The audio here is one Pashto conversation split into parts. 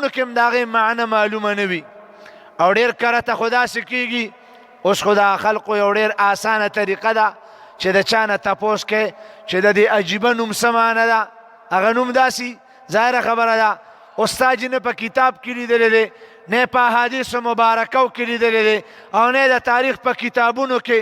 کې هم د هغې معنی معلومه نه وي او ډېر کرته خو داسې کېږي اوس خو د خلقو یو ډېر اسانه طریقه ده چې د چا نه تپوس کوې چې د دې عجیبه نوم څه معنی ده هغه نوم داسې ظاهره خبره ده استاد یې نه په کتاب کې لیدلی دی نه په احادیثو مبارکو کې لیدلی دی او نه د تاریخ په کتابونو کې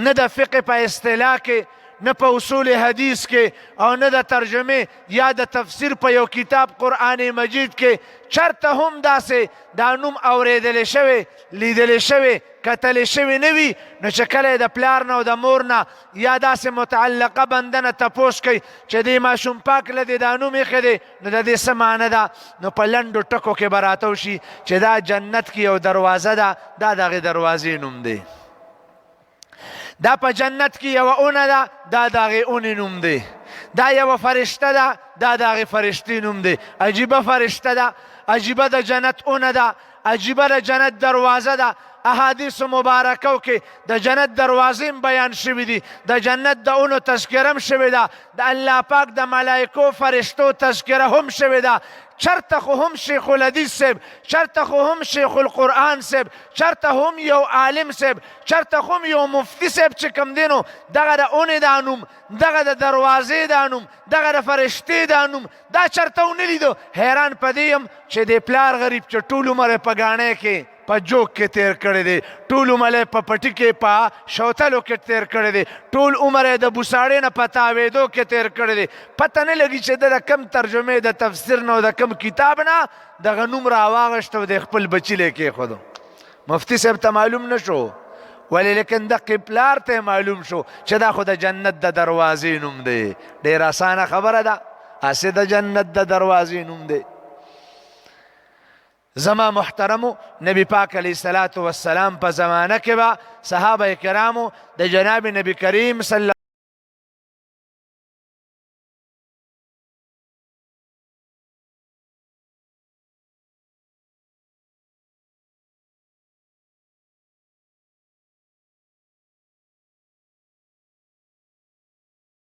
نه د فقه په اصطلاح کې نه په اصول حدیث کې او نه د ترجمه یا د تفسیر په یو کتاب قرآن مجید کې چرته هم داسې دا نوم اورېدلی شوی لیدلی شوی کتلی شوی نه وي نو چې کله د پلار نه او د مور نه یا داسې متعلقه بنده نه تپوس کوي چې دې ماشوم پاک له دې دا نوم ایښی دی نو د دې څه معنی ده نو په لنډو ټکو کې به راته وشي چې دا جنت کې یو دروازه ده دا د هغې دروازې نوم دی دا په جنت کې یوه اونه ده دا د هغې اونې نوم دی دا یوه فرشته ده دا د هغې فرشتې نوم دی عجیبه فرشته ده عجیبه د جنت اونه ده عجیبه د جنت دروازه ده احادیث مبارکو کې د جنت دروازې بیان شوي دي د جنت د اونو تذکره هم شوې ده د الله پاک د ملایکو فرشتو تذکره هم شوې ده چرته خو هم شیخ الحدیث صاحب چرته خو هم شیخ القرآن صاحب چرته هم یو عالم صاحب چرته هم یو مفتی صاحب چې کوم دی نو دغه د اونې دا نوم دغه د دروازې دا نوم دغه د فرشتې دا نوم دا چرته ونه لیدو حیران په دې یم چې د پلار غریب چې ټول عمر یې په ګاڼۍ کې په جوک کې تیر کړی دی ټول عمر یې په پټي کې په شوتلو کې تیر کړی دی ټول عمر یې د بوساړې نه په تاوېدو کې تیر کړی دی پته نه لګي چې د کم ترجمې د تفسیر نه او د کم کتاب نه دغه نوم راواغېسته او د خپل بچي لی کېښودو مفتي صاحب ته معلوم نه شو ولې لیکن دقې پلار ته معلوم شو چې دا خو د جنت د دروازې نوم دی ډېر اسانه خبره ده هسې د جنت د دروازې نوم دی زما محترمو نبی پاک علیه السلام په زمانه کې به صحابه کرامو د جناب نبی کریم صلی